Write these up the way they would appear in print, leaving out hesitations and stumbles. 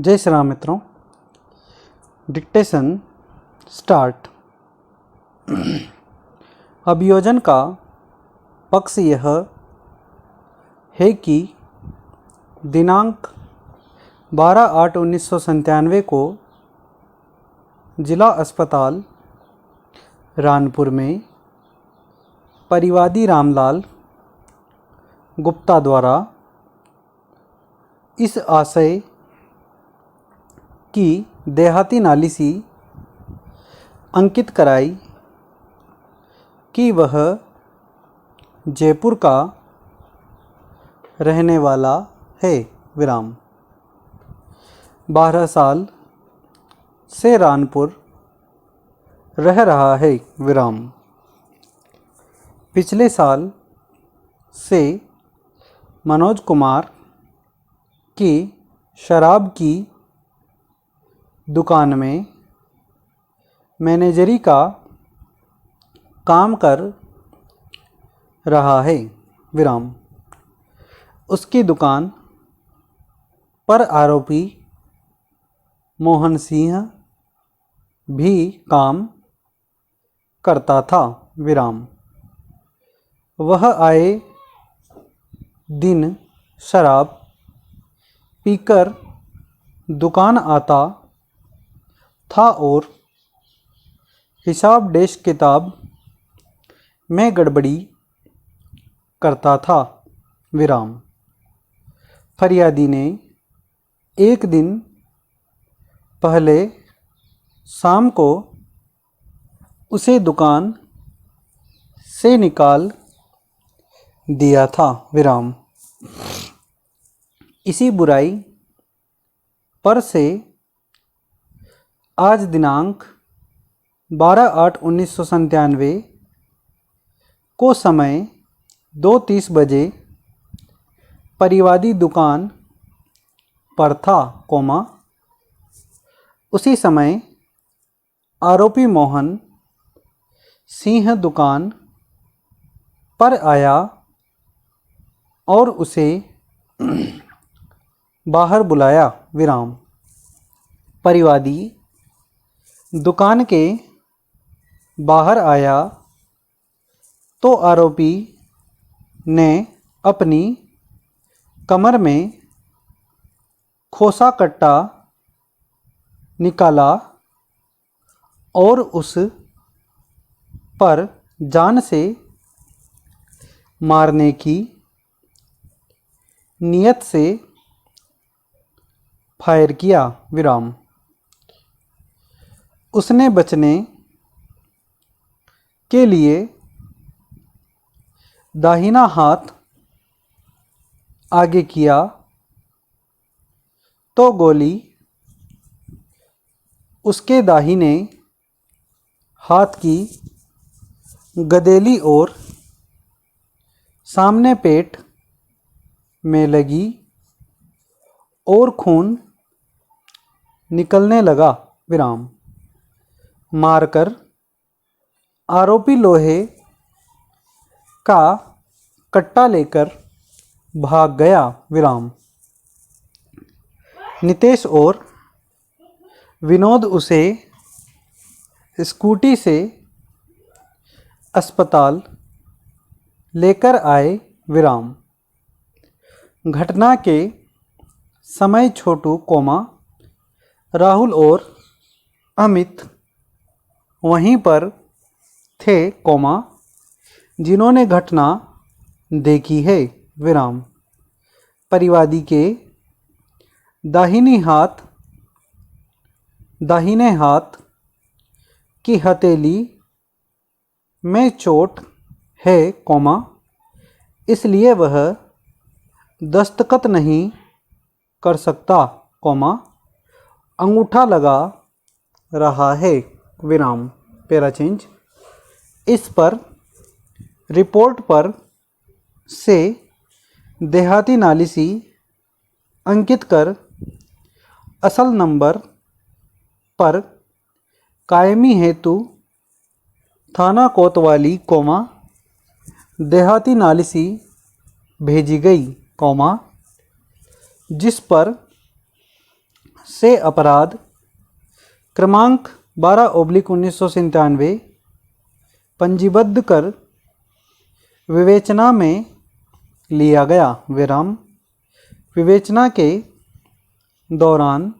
जय श्री राम मित्रों। Dictation start. अभियोजन का पक्ष यह है कि दिनांक 12/8/1997 को जिला अस्पताल रानपुर में परिवादी रामलाल गुप्ता द्वारा इस आशय की देहाती नालिसी अंकित कराई कि वह जयपुर का रहने वाला है। 12 साल से रानपुर रह रहा है। पिछले साल से मनोज कुमार की शराब की दुकान में मैनेजरी का काम कर रहा है। उसकी दुकान पर आरोपी मोहन सिंह भी काम करता था। वह आए दिन शराब पीकर दुकान आता था और हिसाब डेस्क किताब में गड़बड़ी करता था। फरियादी ने एक दिन पहले शाम को उसे दुकान से निकाल दिया था। इसी बुराई पर से आज दिनांक 12/8/1997 को समय 2:30 बजे परिवादी दुकान पर था। उसी समय आरोपी मोहन सिंह दुकान पर आया और उसे बाहर बुलाया। परिवादी दुकान के बाहर आया तो आरोपी ने अपनी कमर में खोसा कट्टा निकाला और उस पर जान से मारने की नियत से फायर किया। उसने बचने के लिए दाहिना हाथ आगे किया तो गोली उसके दाहिने हाथ की गदेली और सामने पेट में लगी और खून निकलने लगा। मारकर आरोपी लोहे का कट्टा लेकर भाग गया। नितेश और विनोद उसे स्कूटी से अस्पताल लेकर आए। घटना के समय छोटू राहुल और अमित वहीं पर थे जिन्होंने घटना देखी है। परिवादी के दाहिने हाथ की हथेली में चोट है, इसलिए वह दस्तखत नहीं कर सकता, अंगूठा लगा रहा है। Para change. इस पर रिपोर्ट पर से देहाती नालिसी अंकित कर असल नंबर पर कायमी हेतु थाना कोतवाली देहाती नालिसी भेजी गई, जिस पर से अपराध क्रमांक 12/1997 पंजीबद्ध कर विवेचना में लिया गया विराम। विवेचना के दौरान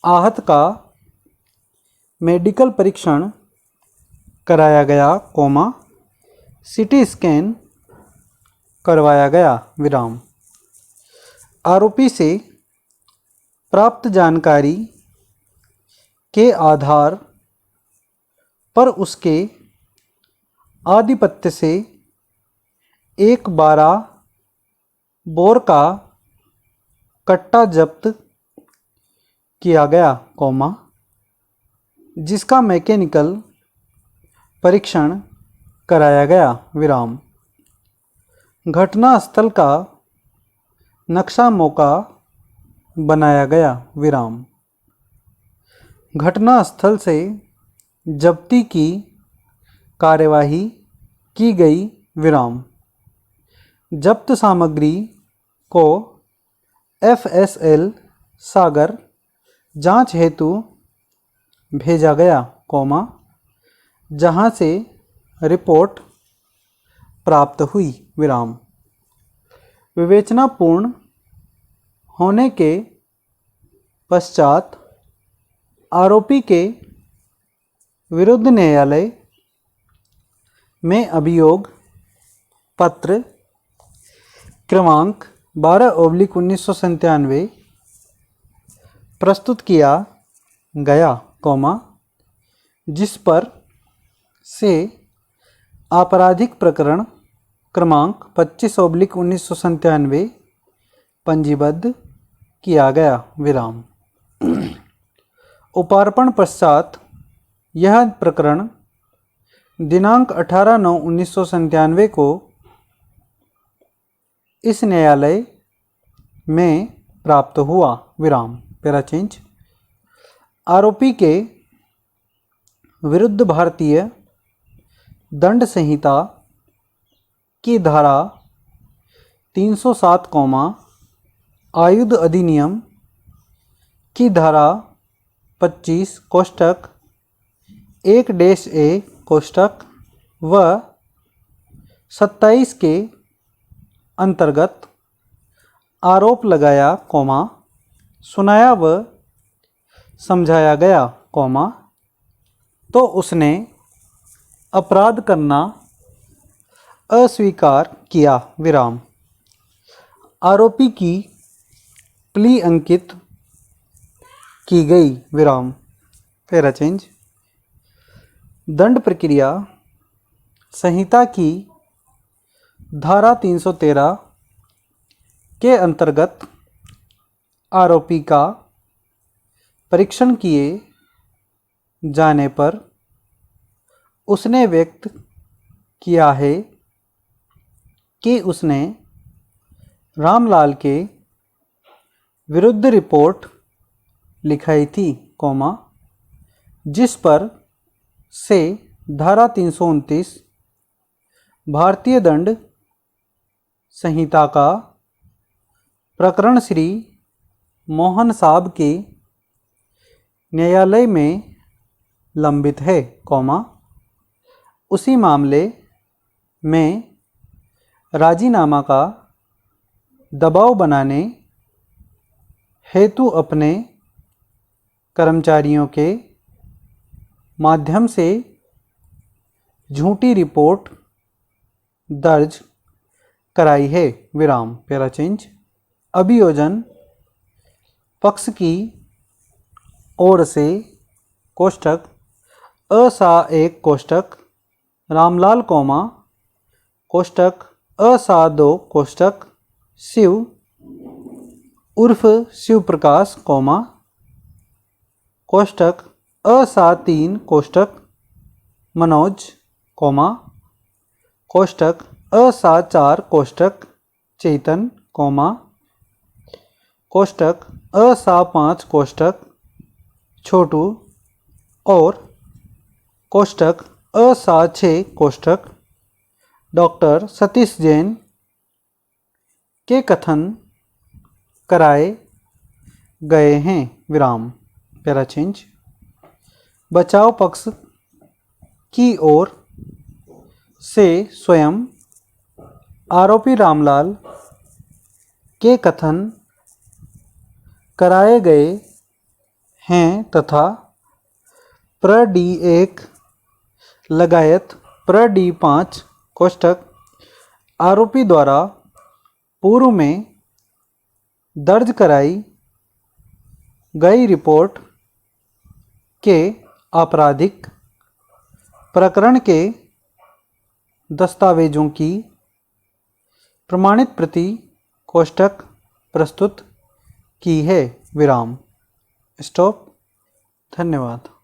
आहत का मेडिकल परीक्षण कराया गया, सीटी स्कैन करवाया गया विराम। आरोपी से प्राप्त जानकारी के आधार पर उसके आधिपत्य से एक 12 बोर का कट्टा जब्त किया गया, जिसका मैकेनिकल परीक्षण कराया गया विराम। घटनास्थल का नक्शा मौका बनाया गया विराम। घटनास्थल से जब्ती की कार्यवाही की गई विराम। जब्त सामग्री को FSL सागर जांच हेतु भेजा गया, जहां से रिपोर्ट प्राप्त हुई विराम। विवेचना पूर्ण होने के पश्चात आरोपी के विरुद्ध न्यायालय में अभियोग पत्र क्रमांक 12/1997 प्रस्तुत किया गया, जिस पर से आपराधिक प्रकरण क्रमांक 25/1997 पंजीबद्ध किया गया विराम। उपार्पण पश्चात यह प्रकरण दिनांक 18/9/1997 को इस न्यायालय में प्राप्त हुआ विराम। पैराचेंज। आरोपी के विरुद्ध भारतीय दंड संहिता की धारा 307, आयुध अधिनियम की धारा 25 कोष्टक 1-A कोष्टक व 27 के अंतर्गत आरोप लगाया, सुनाया व समझाया गया, तो उसने अपराध करना अस्वीकार किया विराम। आरोपी की प्ली अंकित की गई विराम। पैराचेंज। दंड प्रक्रिया संहिता की धारा 313 के अंतर्गत आरोपी का परीक्षण किए जाने पर उसने व्यक्त किया है कि उसने रामलाल के विरुद्ध रिपोर्ट लिखाई थी, जिस पर से धारा 329 भारतीय दंड संहिता का प्रकरण श्री मोहन साहब के न्यायालय में लंबित है, उसी मामले में राजीनामा का दबाव बनाने हेतु अपने कर्मचारियों के माध्यम से झूठी रिपोर्ट दर्ज कराई है विराम। पैराचेंज। अभियोजन पक्ष की ओर से कोष्टक असा 1 कोष्टक रामलाल, कोष्टक असा 2 कोष्टक शिव उर्फ शिव प्रकाश, कोष्टक असा 3 कोष्टक मनोज, कोष्टक असा 4 कोष्टक चेतन, कोष्टक असा 5 कोष्टक छोटू और कोष्टक असा 6 कोष्टक डॉक्टर सतीश जैन के कथन कराए गए हैं, विराम पैरा चेंज। बचाव पक्ष की ओर से स्वयं आरोपी रामलाल के कथन कराए गए हैं तथा प्र डी 1 लगायत प्र डी 5 कोष्ठक आरोपी द्वारा पूर्व में दर्ज कराई गई रिपोर्ट के आपराधिक प्रकरण के दस्तावेजों की प्रमाणित प्रति कोष्ठक प्रस्तुत की है। विराम स्टॉप। धन्यवाद।